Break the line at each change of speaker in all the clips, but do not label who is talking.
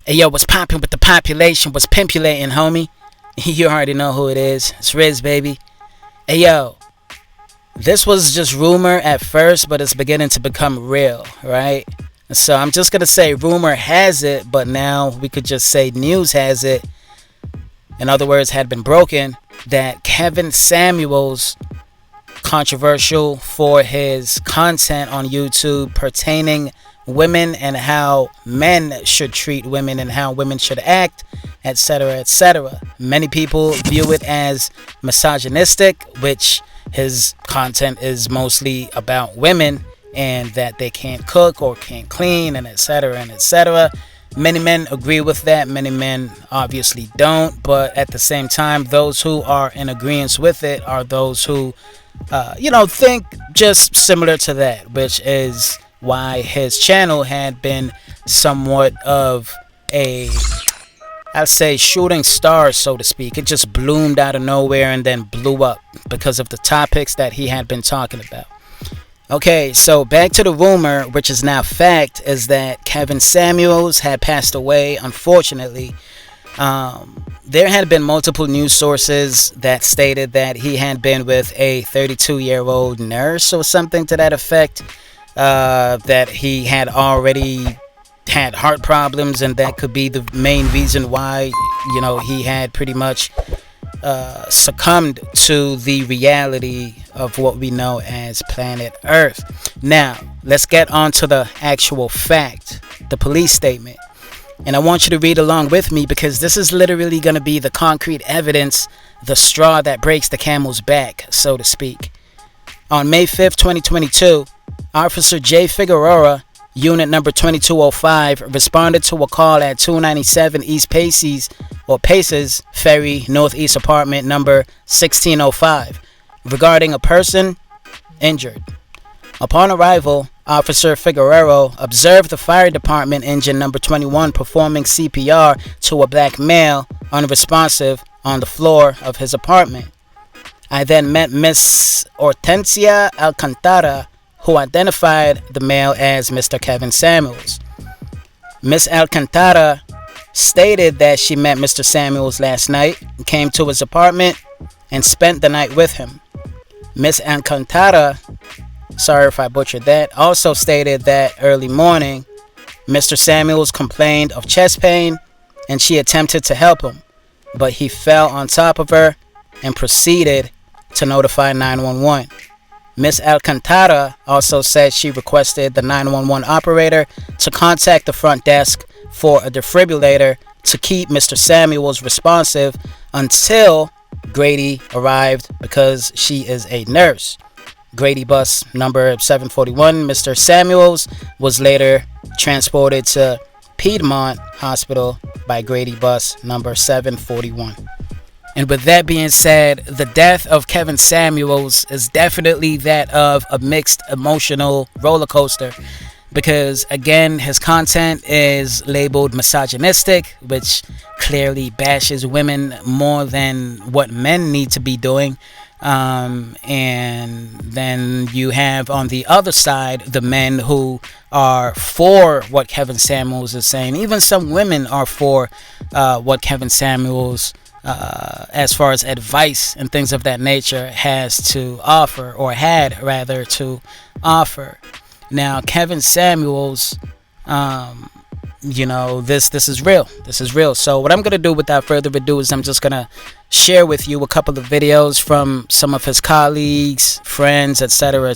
Hey yo, what's poppin' with the population? What's pimpulating, homie? You already know who it is. It's RIZZ, baby. Hey yo, this was just rumor at first, but it's beginning to become real, right? So I'm just gonna say rumor has it, but now we could just say news has it. In other words, had been broken that Kevin Samuels, controversial for his content on YouTube pertaining women and how men should treat women and how women should act, etc., etc. Many people view it as misogynistic, which his content is mostly about women and that they can't cook or can't clean, and etc., and etc. Many men agree with that, many men obviously don't, but at the same time, those who are in agreement with it are those who think just similar to that, which is why his channel had been somewhat of a, I'd say, shooting star, so to speak. It just bloomed out of nowhere and then blew up because of the topics that he had been talking about. Okay, so back to the rumor, which is now fact, is that Kevin Samuels had passed away, unfortunately. There had been multiple news sources that stated that he had been with a 32-year-old nurse or something to that effect. That he had already had heart problems, and that could be the main reason why, he had pretty much succumbed to the reality of what we know as planet Earth. Now, let's get on to the actual fact, the police statement. And I want you to read along with me because this is literally going to be the concrete evidence, the straw that breaks the camel's back, so to speak. On May 5th, 2022, Officer J. Figueroa, Unit number 2205, responded to a call at 297 East Paces Ferry Northeast Apartment number 1605 regarding a person injured. Upon arrival, Officer Figueroa observed the fire department engine number 21 performing CPR to a black male unresponsive on the floor of his apartment. I then met Miss Hortensia Alcantara, who identified the male as Mr. Kevin Samuels. Miss Alcantara stated that she met Mr. Samuels last night, came to his apartment, and spent the night with him. Miss Alcantara, sorry if I butchered that, also stated that early morning, Mr. Samuels complained of chest pain, and she attempted to help him, but he fell on top of her and proceeded to notify 911. Miss Alcantara also said she requested the 911 operator to contact the front desk for a defibrillator to keep Mr. Samuels responsive until Grady arrived because she is a nurse. Grady bus number 741, Mr. Samuels was later transported to Piedmont Hospital by Grady bus number 741. And with that being said, the death of Kevin Samuels is definitely that of a mixed emotional roller coaster. Because, again, his content is labeled misogynistic, which clearly bashes women more than what men need to be doing. And then you have on the other side the men who are for what Kevin Samuels is saying. Even some women are for what Kevin Samuels as far as advice and things of that nature has to offer, or had rather to offer. Now, Kevin Samuels, this is real. This is real. So what I'm going to do without further ado is I'm just going to share with you a couple of videos from some of his colleagues, friends, etc.,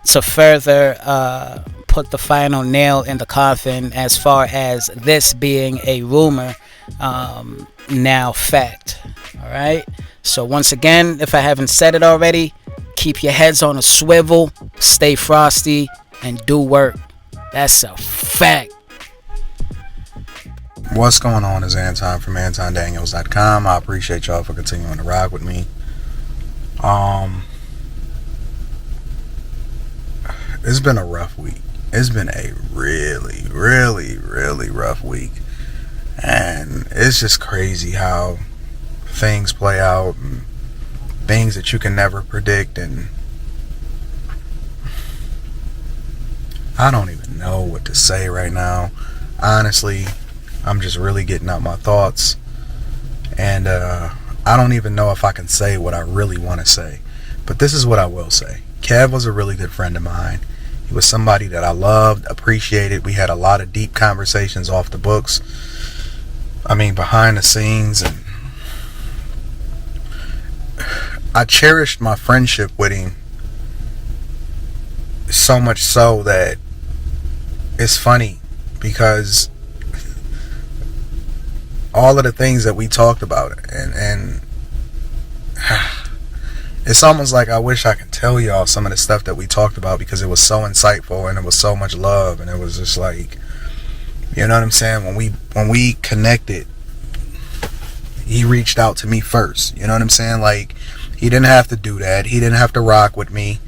to further put the final nail in the coffin as far as this being a rumor, now fact. All right. So once again, if I haven't said it already, keep your heads on a swivel, stay frosty, and do work. That's a fact.
What's going on? Is Anton from AntonDaniels.com. I appreciate y'all for continuing to rock with me. It's been a rough week. It's been a really, really, really rough week. And it's just crazy how things play out and things that you can never predict, and I don't even know what to say right now. Honestly, I'm just really getting out my thoughts. And I don't even know if I can say what I really want to say. But this is what I will say. Kev was a really good friend of mine. He was somebody that I loved, appreciated. We had a lot of deep conversations off the books. I mean, behind the scenes. And I cherished my friendship with him so much so that it's funny because all of the things that we talked about, and it's almost like I wish I could tell y'all some of the stuff that we talked about because it was so insightful and it was so much love, and it was just like, you know what I'm saying? When we connected, he reached out to me first. You know what I'm saying? Like, he didn't have to do that. He didn't have to rock with me.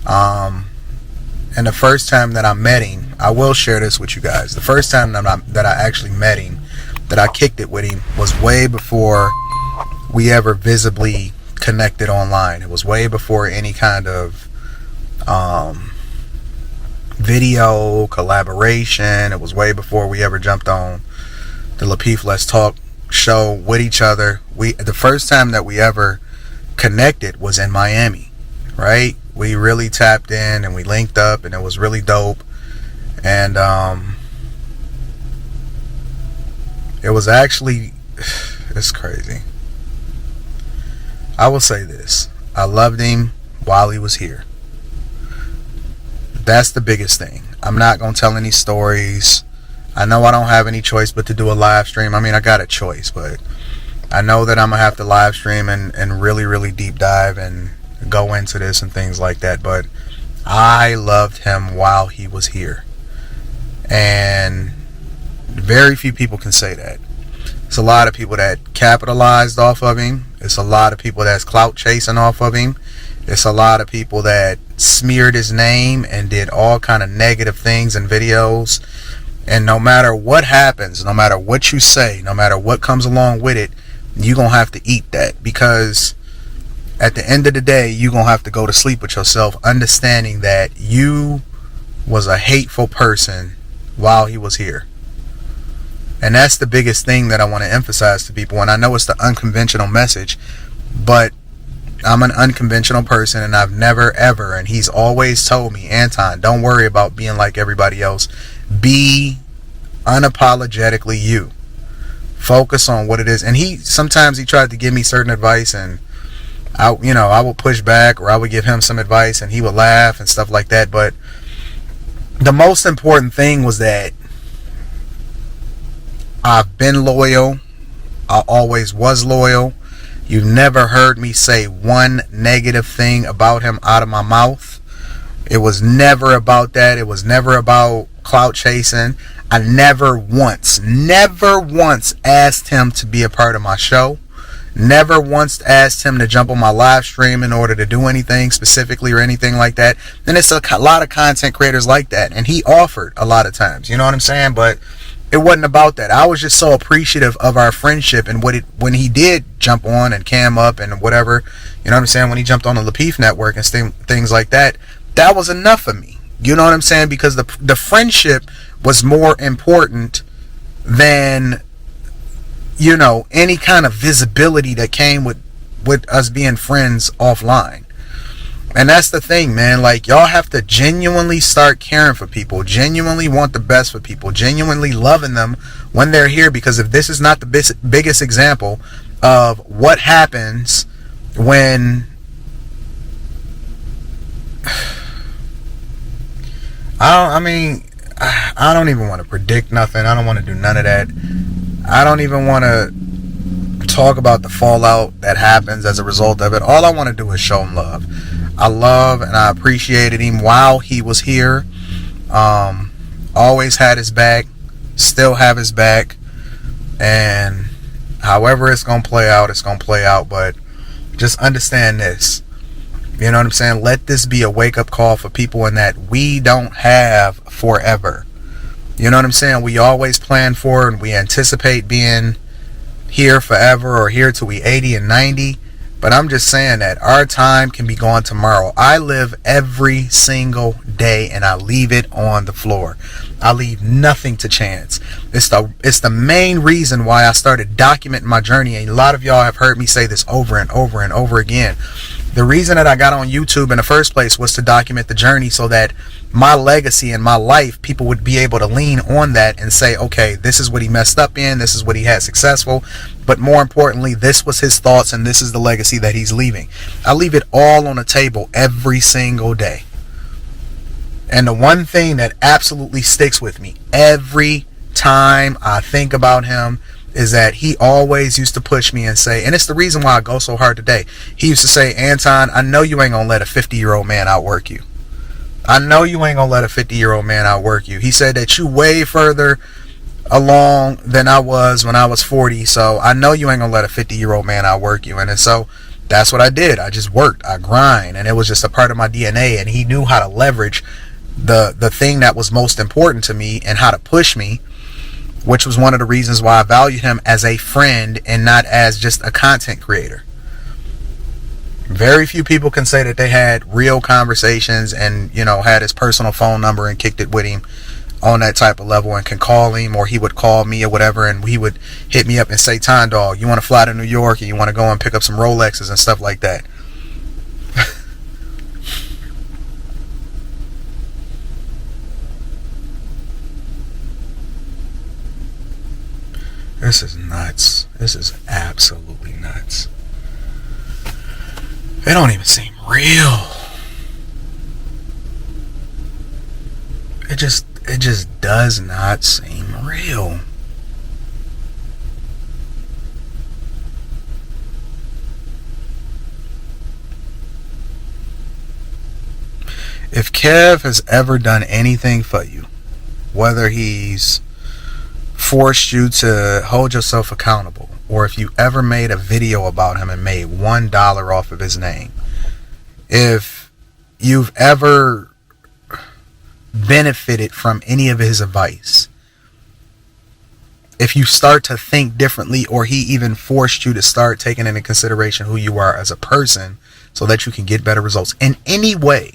And the first time that I met him, I will share this with you guys. The first time that I actually met him, that I kicked it with him, was way before we ever visibly connected online. It was way before any kind of video collaboration. It was way before we ever jumped on the Lapeef Let's Talk show with each other. The first time that we ever connected was in Miami, right? We really tapped in and we linked up, and it was really dope. And it was actually, it's crazy. I will say this: I loved him while he was here. That's the biggest thing. I'm not gonna tell any stories. I know I don't have any choice but to do a live stream. I mean, I got a choice, but I know that I'm gonna have to live stream and really, really deep dive and go into this and things like that. But I loved him while he was here, and very few people can say that. It's a lot of people that capitalized off of him. It's a lot of people that's clout chasing off of him. It's a lot of people that smeared his name and did all kind of negative things in videos. And no matter what happens, no matter what you say, no matter what comes along with it, you're going to have to eat that. Because at the end of the day, you're going to have to go to sleep with yourself understanding that you was a hateful person while he was here. And that's the biggest thing that I want to emphasize to people. And I know it's the unconventional message, but I'm an unconventional person, and I've never ever, and he's always told me, Anton, don't worry about being like everybody else. Be unapologetically you. Focus on what it is. And sometimes he tried to give me certain advice, and I would push back, or I would give him some advice and he would laugh and stuff like that. But the most important thing was that I've been loyal. I always was loyal. You've never heard me say one negative thing about him out of my mouth. It was never about that. It was never about clout chasing. I never once asked him to be a part of my show. Never once asked him to jump on my live stream in order to do anything specifically or anything like that. And it's a lot of content creators like that. And he offered a lot of times. You know what I'm saying? But it wasn't about that. I was just so appreciative of our friendship, and when he did jump on and cam up and whatever, you know what I'm saying, when he jumped on the Lapeef network and things like that, that was enough for me. You know what I'm saying? Because the friendship was more important than, you know, any kind of visibility that came with us being friends offline. And that's the thing, man. Like, y'all have to genuinely start caring for people, genuinely want the best for people, genuinely loving them when they're here. Because if this is not the biggest example of what happens when I don't even want to predict nothing. I don't want to do none of that. I don't even want to talk about the fallout that happens as a result of it. All I want to do is show him love. I love and I appreciated him while he was here. Always had his back, still have his back, and however it's gonna play out, it's gonna play out. But just understand this, you know what I'm saying? Let this be a wake-up call for people, in that we don't have forever. You know what I'm saying? We always plan for it, and we anticipate being here forever, or here till we 80 and 90. But I'm just saying that our time can be gone tomorrow. I live every single day and I leave it on the floor. I leave nothing to chance. It's the main reason why I started documenting my journey. And a lot of y'all have heard me say this over and over and over again. The reason that I got on YouTube in the first place was to document the journey so that my legacy and my life, people would be able to lean on that and say, okay, this is what he messed up in, this is what he had successful, but more importantly, this was his thoughts and this is the legacy that he's leaving. I leave it all on the table every single day. And the one thing that absolutely sticks with me every time I think about him is that he always used to push me and say, and it's the reason why I go so hard today. He used to say, Anton, I know you ain't gonna let a 50-year-old man outwork you. I know you ain't gonna let a 50-year-old man outwork you. He said that you way further along than I was when I was 40, so I know you ain't gonna let a 50-year-old man outwork you. And so that's what I did. I just worked, I grind, and it was just a part of my DNA. And he knew how to leverage the thing that was most important to me and how to push me, which was one of the reasons why I valued him as a friend and not as just a content creator. Very few people can say that they had real conversations and, you know, had his personal phone number and kicked it with him on that type of level and can call him, or he would call me or whatever, and he would hit me up and say, Time Dog, you want to fly to New York and you want to go and pick up some Rolexes and stuff like that. This is nuts. This is absolutely nuts. It don't even seem real. It just does not seem real. If Kev has ever done anything for you, whether he's forced you to hold yourself accountable, or if you ever made a video about him and made $1 off of his name, if you've ever benefited from any of his advice, if you start to think differently, or he even forced you to start taking into consideration who you are as a person so that you can get better results in any way.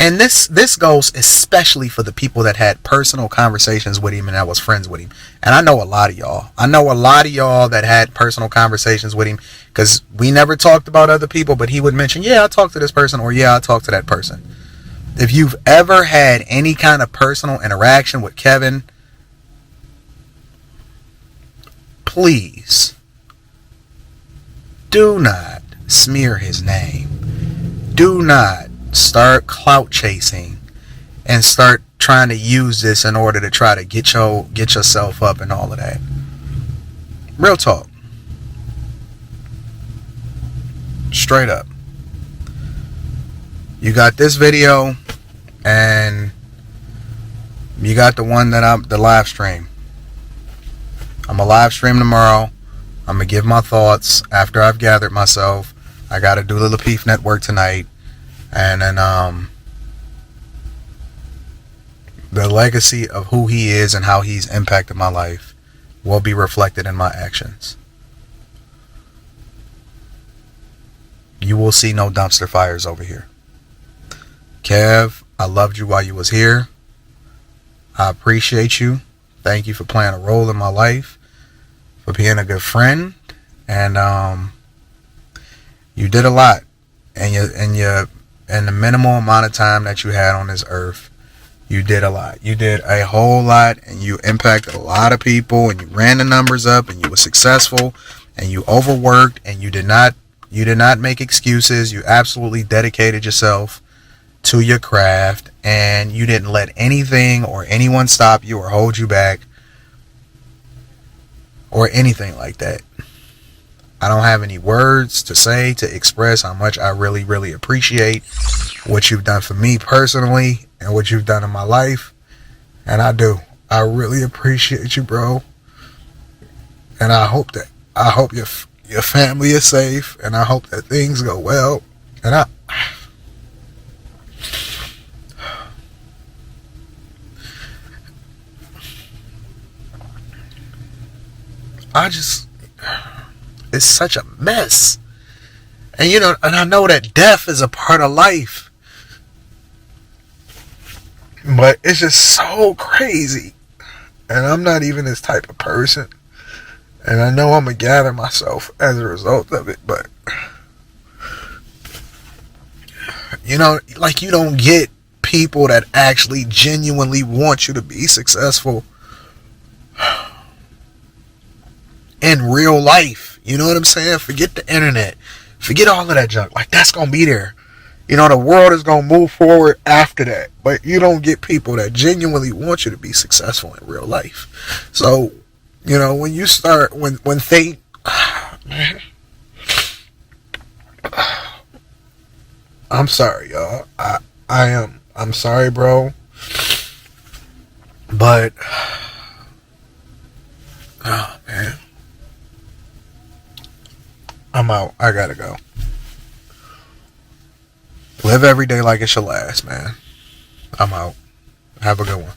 And this goes especially for the people that had personal conversations with him and that was friends with him. And I know a lot of y'all. I know a lot of y'all that had personal conversations with him, because we never talked about other people, but he would mention, yeah, I talked to this person, or yeah, I talked to that person. If you've ever had any kind of personal interaction with Kevin, please do not smear his name. Do not start clout chasing and start trying to use this in order to try to get yourself up and all of that. Real talk. Straight up. You got this video and you got the one that the live stream. I'm a live stream tomorrow. I'm gonna give my thoughts after I've gathered myself. I gotta do the Lapeef Network tonight. And then the legacy of who he is and how he's impacted my life will be reflected in my actions. You will see no dumpster fires over here. Kev, I loved you while you was here. I appreciate you. Thank you for playing a role in my life, for being a good friend, and you did a lot. And the minimal amount of time that you had on this earth, you did a lot. You did a whole lot, and you impacted a lot of people, and you ran the numbers up, and you were successful, and you overworked, and you did not make excuses. You absolutely dedicated yourself to your craft, and you didn't let anything or anyone stop you or hold you back or anything like that. I don't have any words to say to express how much I really, really appreciate what you've done for me personally and what you've done in my life. And I do. I really appreciate you, bro. And I hope your family is safe, and I hope that things go well. And it's such a mess. And and I know that death is a part of life. But it's just so crazy. And I'm not even this type of person. And I know I'm going to gather myself as a result of it. But, like, you don't get people that actually genuinely want you to be successful in real life. You know what I'm saying? Forget the internet. Forget all of that junk. Like, that's going to be there. The world is going to move forward after that. But you don't get people that genuinely want you to be successful in real life. So, when you start, when things, I'm sorry, y'all. I'm sorry, bro. But, oh, man. I'm out. I gotta go. Live every day like it's your last, man. I'm out. Have a good one.